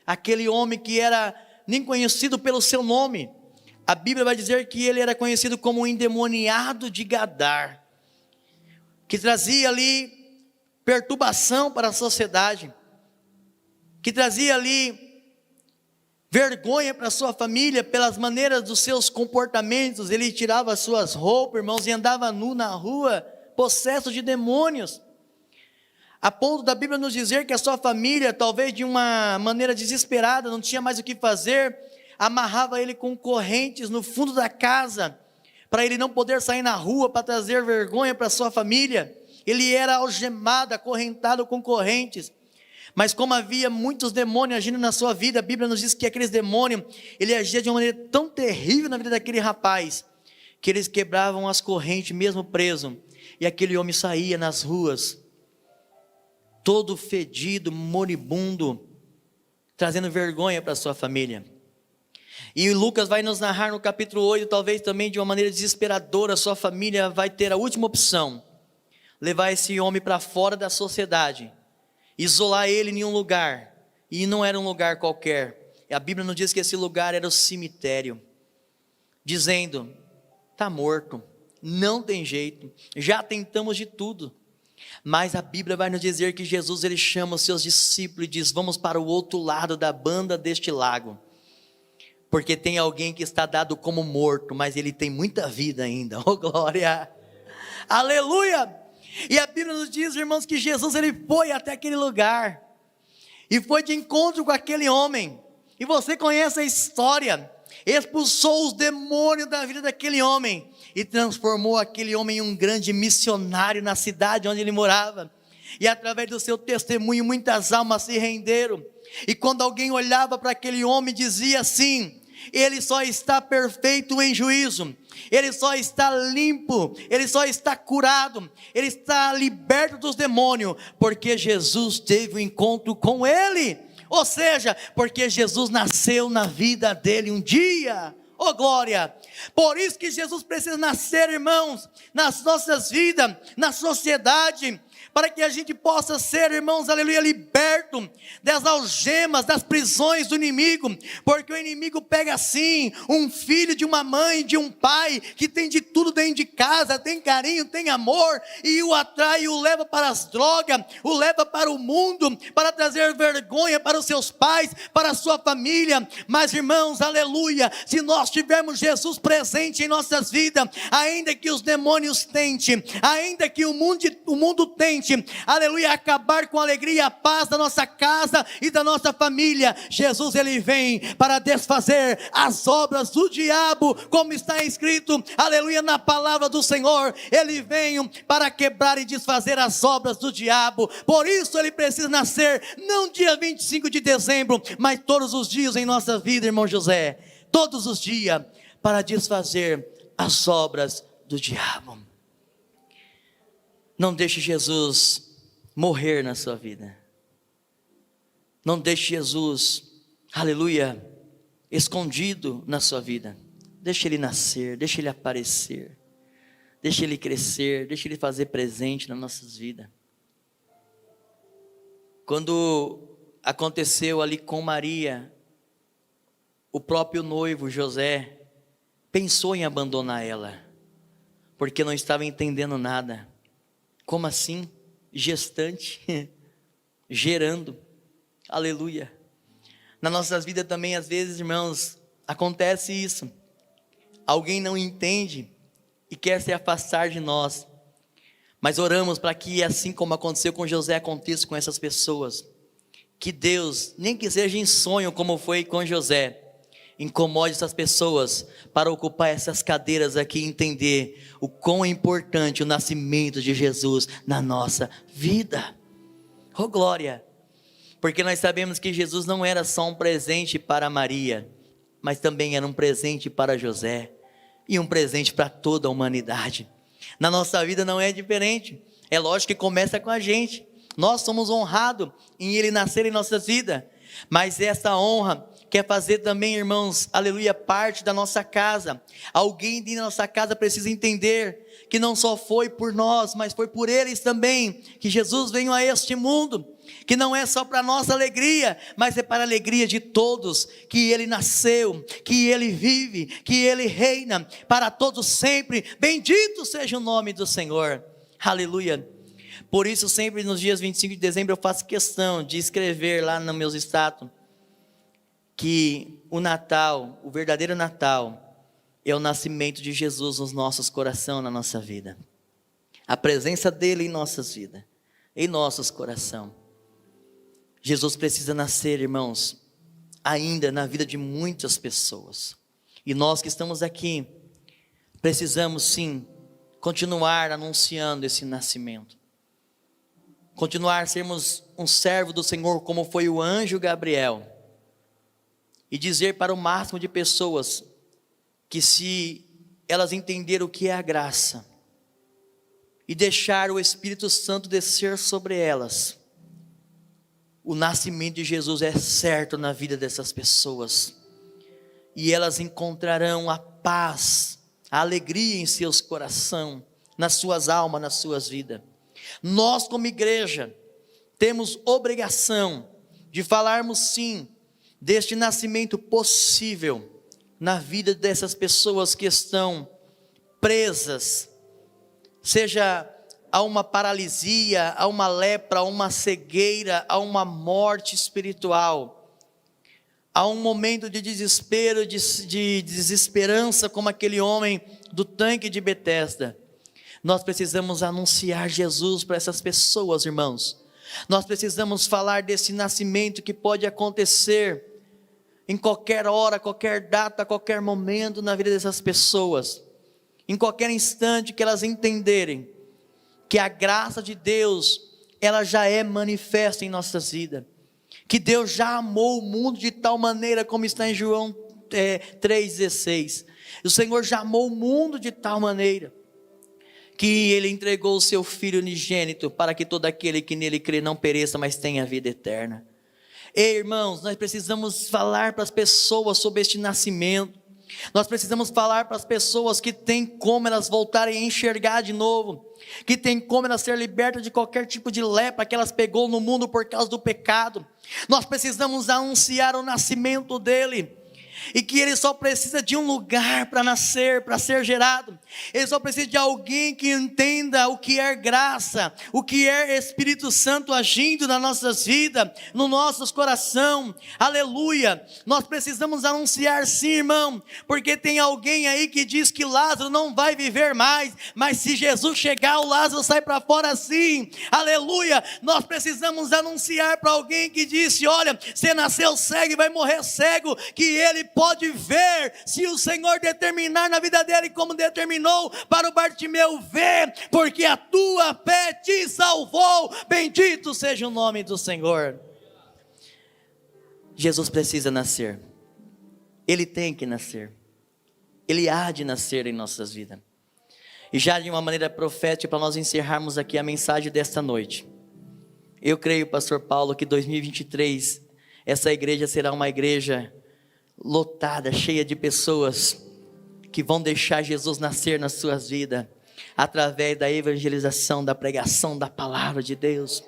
Aquele homem que era nem conhecido pelo seu nome. A Bíblia vai dizer que ele era conhecido como o endemoniado de Gadar, que trazia ali perturbação para a sociedade, que trazia ali vergonha para a sua família pelas maneiras dos seus comportamentos. Ele tirava as suas roupas, irmãos, e andava nu na rua, possesso de demônios, a ponto da Bíblia nos dizer que a sua família, talvez de uma maneira desesperada, não tinha mais o que fazer. amarrava ele com correntes no fundo da casa, para ele não poder sair na rua, para trazer vergonha para sua família. Ele era algemado, acorrentado com correntes. Mas como havia muitos demônios agindo na sua vida, a Bíblia nos diz que aqueles demônios, ele agia de uma maneira tão terrível na vida daquele rapaz, que eles quebravam as correntes mesmo preso, e aquele homem saía nas ruas, todo fedido, moribundo, trazendo vergonha para sua família. E Lucas vai nos narrar no capítulo 8, talvez também de uma maneira desesperadora, sua família vai ter a última opção, levar esse homem para fora da sociedade, isolar ele em um lugar, e não era um lugar qualquer. A Bíblia nos diz que esse lugar era o cemitério, dizendo: está morto, não tem jeito, já tentamos de tudo. Mas a Bíblia vai nos dizer que Jesus, ele chama os seus discípulos e diz: vamos para o outro lado da banda deste lago, porque tem alguém que está dado como morto, mas ele tem muita vida ainda. Oh glória, aleluia. E a Bíblia nos diz, irmãos, que Jesus, ele foi até aquele lugar, e foi de encontro com aquele homem, e você conhece a história, expulsou os demônios da vida daquele homem, e transformou aquele homem em um grande missionário na cidade onde ele morava, e através do seu testemunho, muitas almas se renderam, e quando alguém olhava para aquele homem, dizia assim: ele só está perfeito em juízo, ele só está limpo, ele só está curado, ele está liberto dos demônios, porque Jesus teve um encontro com ele, ou seja, porque Jesus nasceu na vida dele um dia. Oh glória, por isso que Jesus precisa nascer, irmãos, nas nossas vidas, na sociedade, para que a gente possa ser, irmãos, aleluia, liberto das algemas, das prisões do inimigo, porque o inimigo pega assim, um filho de uma mãe, de um pai, que tem de tudo dentro de casa, tem carinho, tem amor, e o atrai, o leva para as drogas, o leva para o mundo, para trazer vergonha para os seus pais, para a sua família. Mas irmãos, aleluia, se nós tivermos Jesus presente em nossas vidas, ainda que os demônios tentem, ainda que o mundo tente, aleluia, acabar com a alegria e a paz da nossa casa e da nossa família, Jesus, ele vem para desfazer as obras do diabo, como está escrito, aleluia, na palavra do Senhor. Ele vem para quebrar e desfazer as obras do diabo. Por isso ele precisa nascer, não dia 25 de dezembro, mas todos os dias em nossa vida, irmão José, todos os dias, para desfazer as obras do diabo. Não deixe Jesus morrer na sua vida. Não deixe Jesus, aleluia, escondido na sua vida. Deixe ele nascer, deixe ele aparecer, deixe ele crescer, deixe ele fazer presente nas nossas vidas. Quando aconteceu ali com Maria, o próprio noivo José pensou em abandonar ela, porque não estava entendendo nada. Como assim? Gestante, gerando, aleluia. Nas nossas vidas também, às vezes, irmãos, acontece isso. Alguém não entende e quer se afastar de nós, mas oramos para que, assim como aconteceu com José, aconteça com essas pessoas. Que Deus, nem que seja em sonho, como foi com José, incomode essas pessoas para ocupar essas cadeiras aqui e entender o quão é importante o nascimento de Jesus na nossa vida. Oh glória! Porque nós sabemos que Jesus não era só um presente para Maria, mas também era um presente para José e um presente para toda a humanidade. Na nossa vida não é diferente. É lógico que começa com a gente. Nós somos honrados em Ele nascer em nossas vidas, mas essa honra quer fazer também, irmãos, aleluia, parte da nossa casa. Alguém de nossa casa precisa entender que não só foi por nós, mas foi por eles também que Jesus veio a este mundo, que não é só para nossa alegria, mas é para a alegria de todos, que Ele nasceu, que Ele vive, que Ele reina para todos sempre. Bendito seja o nome do Senhor, aleluia. Por isso sempre nos dias 25 de dezembro eu faço questão de escrever lá nos meus status, que o Natal, o verdadeiro Natal, é o nascimento de Jesus nos nossos corações, na nossa vida. A presença dele em nossas vidas, em nossos corações. Jesus precisa nascer, irmãos, ainda na vida de muitas pessoas. E nós que estamos aqui, precisamos sim continuar anunciando esse nascimento. Continuar a sermos um servo do Senhor, como foi o anjo Gabriel. E dizer para o máximo de pessoas que, se elas entenderem o que é a graça, e deixar o Espírito Santo descer sobre elas, o nascimento de Jesus é certo na vida dessas pessoas. E elas encontrarão a paz, a alegria em seus corações, nas suas almas, nas suas vidas. Nós, como igreja, temos obrigação de falarmos sim deste nascimento possível na vida dessas pessoas que estão presas, seja a uma paralisia, a uma lepra, a uma cegueira, a uma morte espiritual, a um momento de desespero, de desesperança, como aquele homem do tanque de Betesda. Nós precisamos anunciar Jesus para essas pessoas, irmãos. Nós precisamos falar desse nascimento que pode acontecer em qualquer hora, qualquer data, qualquer momento na vida dessas pessoas. Em qualquer instante que elas entenderem que a graça de Deus, ela já é manifesta em nossas vidas. Que Deus já amou o mundo de tal maneira, como está em João 3,16. O Senhor já amou o mundo de tal maneira, que Ele entregou o seu Filho unigênito, para que todo aquele que nele crê não pereça, mas tenha vida eterna. Ei, irmãos, nós precisamos falar para as pessoas sobre este nascimento. Nós precisamos falar para as pessoas que tem como elas voltarem a enxergar de novo, que tem como elas ser libertas de qualquer tipo de lepra que elas pegou no mundo por causa do pecado. Nós precisamos anunciar o nascimento dele, e que ele só precisa de um lugar para nascer, para ser gerado. Ele só precisa de alguém que entenda o que é graça, o que é Espírito Santo agindo nas nossas vidas, no nossos coração. Aleluia. Nós precisamos anunciar sim, irmão, porque tem alguém aí que diz que Lázaro não vai viver mais, mas se Jesus chegar, o Lázaro sai para fora sim. Aleluia. Nós precisamos anunciar para alguém que disse: olha, você nasceu cego e vai morrer cego, que ele pode ver, se o Senhor determinar na vida dele, como determinou para o Bartimeu ver, porque a tua fé te salvou. Bendito seja o nome do Senhor. Jesus precisa nascer, ele tem que nascer, ele há de nascer em nossas vidas. E já de uma maneira profética, para nós encerrarmos aqui a mensagem desta noite, eu creio, pastor Paulo, que 2023 essa igreja será uma igreja lotada, cheia de pessoas que vão deixar Jesus nascer nas suas vidas, através da evangelização, da pregação da palavra de Deus.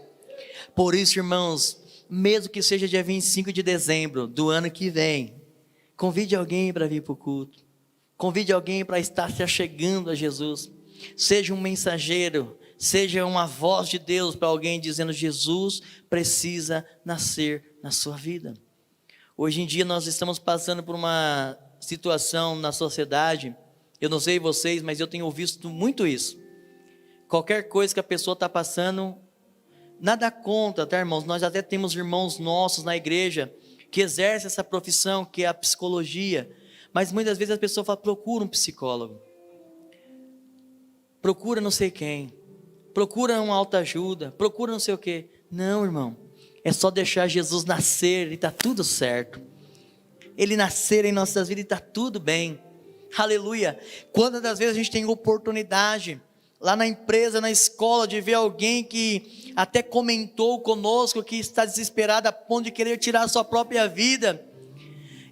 Por isso, irmãos, mesmo que seja dia 25 de dezembro do ano que vem, convide alguém para vir para o culto, convide alguém para estar se achegando a Jesus, seja um mensageiro, seja uma voz de Deus para alguém dizendo: Jesus precisa nascer na sua vida. Hoje em dia nós estamos passando por uma situação na sociedade, eu não sei vocês, mas eu tenho visto muito isso. Qualquer coisa que a pessoa está passando, nada contra, tá, irmãos? Nós até temos irmãos nossos na igreja que exercem essa profissão, que é a psicologia, mas muitas vezes a pessoa fala: procura um psicólogo, procura não sei quem, procura uma autoajuda, procura não sei o quê. Não, irmão, é só deixar Jesus nascer e está tudo certo. Ele nascer em nossas vidas e está tudo bem. Aleluia. Quantas das vezes a gente tem oportunidade, lá na empresa, na escola, de ver alguém que até comentou conosco que está desesperado a ponto de querer tirar a sua própria vida,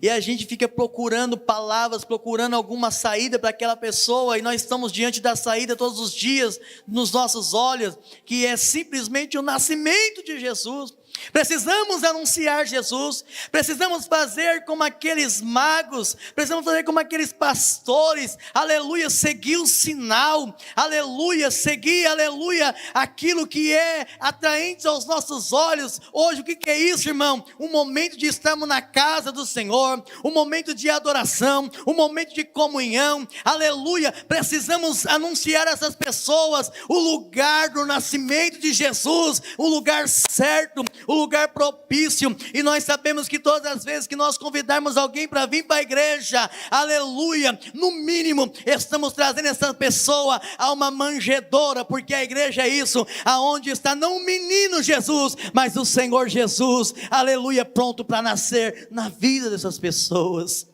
e a gente fica procurando palavras, procurando alguma saída para aquela pessoa, e nós estamos diante da saída todos os dias, nos nossos olhos, que é simplesmente o nascimento de Jesus. Precisamos anunciar Jesus, precisamos fazer como aqueles magos, precisamos fazer como aqueles pastores, aleluia, seguir o sinal, aleluia, seguir, aleluia, aquilo que é atraente aos nossos olhos. Hoje o que é isso, irmão? Um momento de estarmos na casa do Senhor, um momento de adoração, um momento de comunhão, aleluia. Precisamos anunciar a essas pessoas o lugar do nascimento de Jesus, o lugar certo, o lugar propício, e nós sabemos que todas as vezes que nós convidarmos alguém para vir para a igreja, aleluia, no mínimo, estamos trazendo essa pessoa a uma manjedoura, porque a igreja é isso, aonde está não o menino Jesus, mas o Senhor Jesus, aleluia, pronto para nascer na vida dessas pessoas.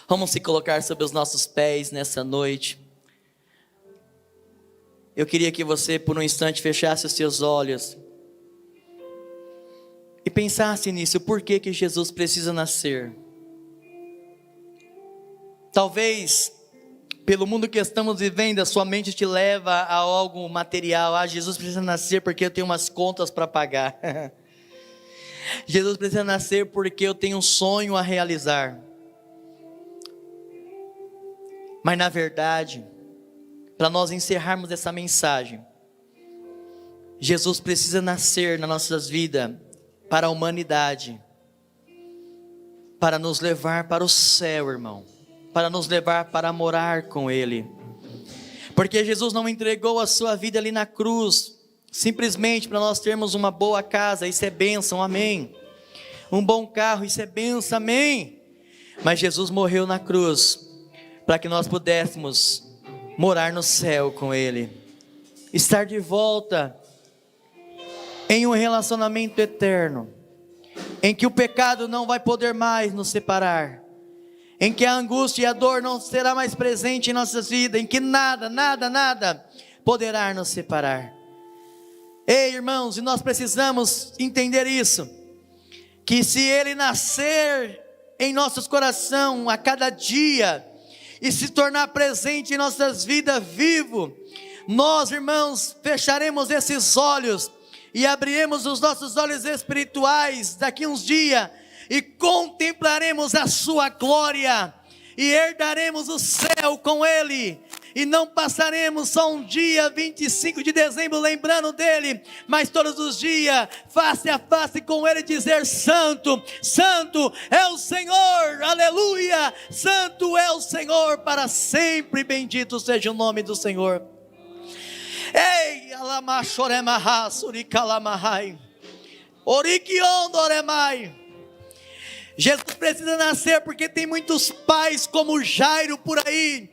Vamos se colocar sobre os nossos pés nessa noite. Eu queria que você por um instante fechasse os seus olhos e pensasse nisso, por que que Jesus precisa nascer? Talvez, pelo mundo que estamos vivendo, a sua mente te leva a algo material. Jesus precisa nascer porque eu tenho umas contas para pagar. Jesus precisa nascer porque eu tenho um sonho a realizar. Mas na verdade, para nós encerrarmos essa mensagem, Jesus precisa nascer nas nossas vidas para a humanidade, para nos levar para o céu, irmão, para nos levar para morar com Ele. Porque Jesus não entregou a sua vida ali na cruz simplesmente para nós termos uma boa casa, isso é bênção, amém. Um bom carro, isso é bênção, amém. Mas Jesus morreu na cruz para que nós pudéssemos morar no céu com Ele, estar de volta em um relacionamento eterno, em que o pecado não vai poder mais nos separar, em que a angústia e a dor não será mais presente em nossas vidas, em que nada poderá nos separar. Ei, irmãos, e nós precisamos entender isso, que se Ele nascer em nossos corações a cada dia, e se tornar presente em nossas vidas vivo, nós, irmãos, fecharemos esses olhos e abriremos os nossos olhos espirituais daqui uns dias e contemplaremos a sua glória e herdaremos o céu com Ele. E não passaremos só um dia 25 de dezembro lembrando dele, mas todos os dias, face a face com ele, dizer: Santo, Santo é o Senhor, aleluia, Santo é o Senhor para sempre, bendito seja o nome do Senhor. Ei, alamachoremaha, surikalamahai, orikiondoremai. Jesus precisa nascer porque tem muitos pais como Jairo por aí,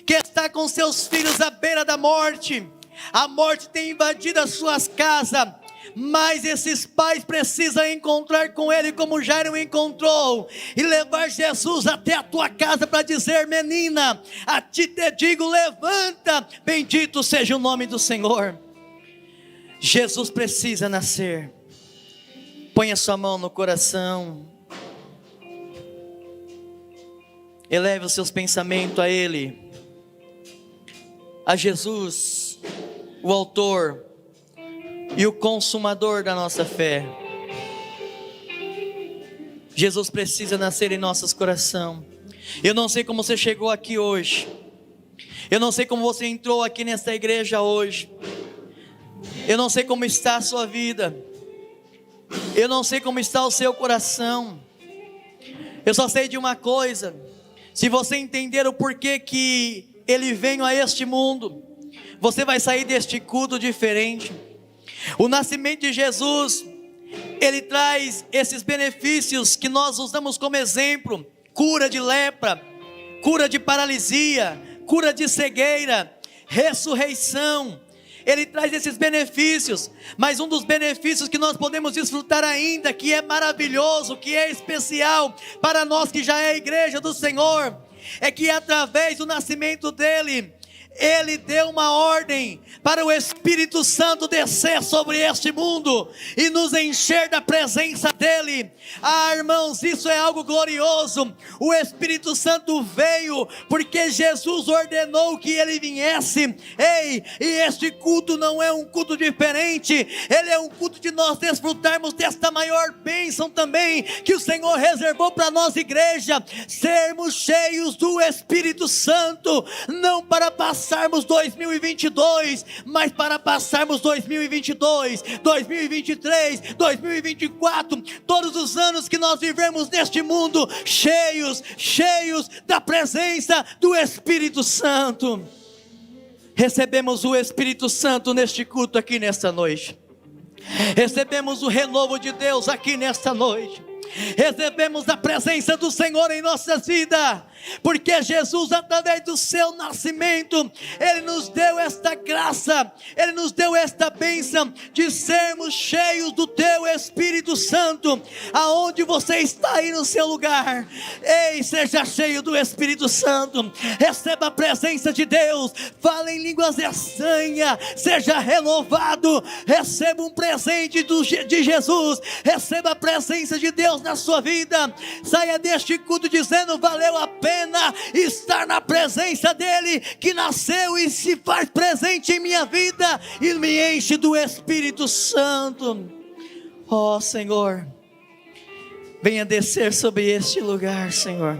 que está com seus filhos à beira da morte. A morte tem invadido as suas casas, mas esses pais precisam encontrar com Ele como Jairo encontrou, e levar Jesus até a tua casa para dizer: menina, a ti te digo, levanta, bendito seja o nome do Senhor. Jesus precisa nascer. Põe a sua mão no coração, eleve os seus pensamentos a Ele, a Jesus, o autor e o consumador da nossa fé. Jesus precisa nascer em nossos corações. Eu não sei como você chegou aqui hoje, eu não sei como você entrou aqui nesta igreja hoje, eu não sei como está a sua vida, eu não sei como está o seu coração. Eu só sei de uma coisa: se você entender o porquê que Ele veio a este mundo, você vai sair deste culto diferente. O nascimento de Jesus, Ele traz esses benefícios que nós usamos como exemplo: cura de lepra, cura de paralisia, cura de cegueira, ressurreição. Ele traz esses benefícios, mas um dos benefícios que nós podemos desfrutar ainda, que é maravilhoso, que é especial para nós que já é a igreja do Senhor, é que através do nascimento dele, Ele deu uma ordem para o Espírito Santo descer sobre este mundo e nos encher da presença dEle. Ah, irmãos, isso é algo glorioso. O Espírito Santo veio porque Jesus ordenou que Ele viesse. Ei, e este culto não é um culto diferente, ele é um culto de nós desfrutarmos desta maior bênção também, que o Senhor reservou para nós, igreja, sermos cheios do Espírito Santo, não para passarmos 2022, mas para passarmos 2022, 2023, 2024, todos os anos que nós vivemos neste mundo, cheios da presença do Espírito Santo. Recebemos o Espírito Santo neste culto aqui nesta noite. Recebemos o renovo de Deus aqui nesta noite. Recebemos a presença do Senhor em nossas vidas, porque Jesus, através do seu nascimento, Ele nos deu esta graça, Ele nos deu esta bênção de sermos cheios do teu Espírito Santo. Aonde você está aí no seu lugar, ei, seja cheio do Espírito Santo, receba a presença de Deus, fale em línguas estranhas, seja renovado, receba um presente de Jesus, receba a presença de Deus na sua vida. Saia deste culto dizendo: valeu a pena estar na presença dele, que nasceu e se faz presente em minha vida e me enche do Espírito Santo. Ó Senhor, venha descer sobre este lugar, Senhor,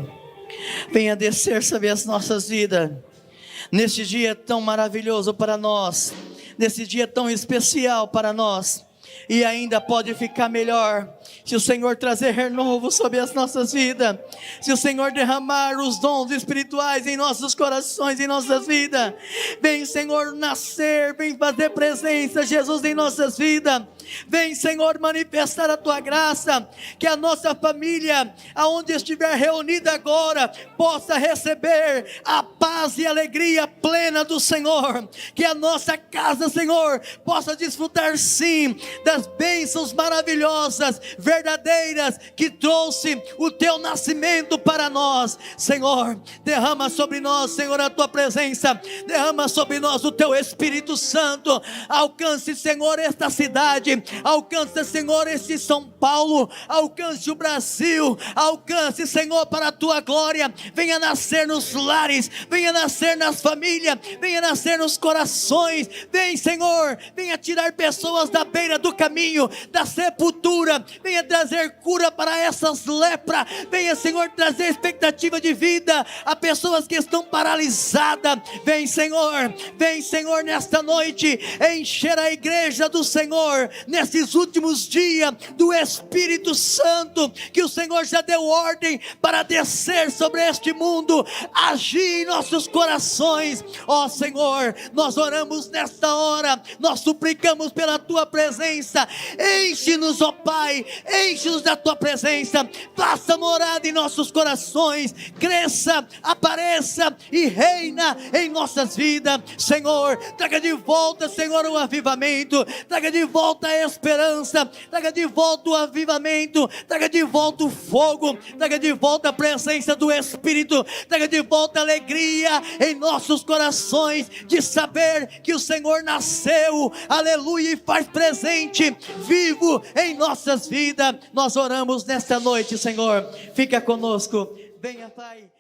venha descer sobre as nossas vidas, neste dia tão maravilhoso para nós, nesse dia tão especial para nós. E ainda pode ficar melhor se o Senhor trazer renovo sobre as nossas vidas, se o Senhor derramar os dons espirituais em nossos corações, em nossas vidas. Vem, Senhor, nascer, vem fazer presença, Jesus, em nossas vidas. Vem, Senhor, manifestar a tua graça, que a nossa família, aonde estiver reunida agora, possa receber a paz e alegria plena do Senhor, que a nossa casa, Senhor, possa desfrutar sim das bênçãos maravilhosas, verdadeiras, que trouxe o teu nascimento para nós. Senhor, derrama sobre nós, Senhor, a tua presença, derrama sobre nós o teu Espírito Santo. Alcance, Senhor, esta cidade, alcance, Senhor, este São Paulo, alcance o Brasil, alcance, Senhor, para a tua glória. Venha nascer nos lares, venha nascer nas famílias, venha nascer nos corações. Vem, Senhor, venha tirar pessoas da beira do caminho, da sepultura, venha trazer cura para essas lepras, venha, Senhor, trazer expectativa de vida a pessoas que estão paralisadas. Vem, Senhor, nesta noite, encher a igreja do Senhor, nesses últimos dias, do Espírito Santo, que o Senhor já deu ordem para descer sobre este mundo, agir em nossos corações. Ó Senhor, nós oramos nesta hora, nós suplicamos pela tua presença. Enche-nos, ó Pai, enche-nos da tua presença, faça morada em nossos corações, cresça, apareça e reina em nossas vidas. Senhor, traga de volta, Senhor, o avivamento, traga de volta a esperança, traga de volta o avivamento, traga de volta o fogo, traga de volta a presença do Espírito, traga de volta a alegria em nossos corações, de saber que o Senhor nasceu, aleluia, e faz presente, vivo em nossas vidas. Nós oramos nesta noite, Senhor, fica conosco, venha, Pai.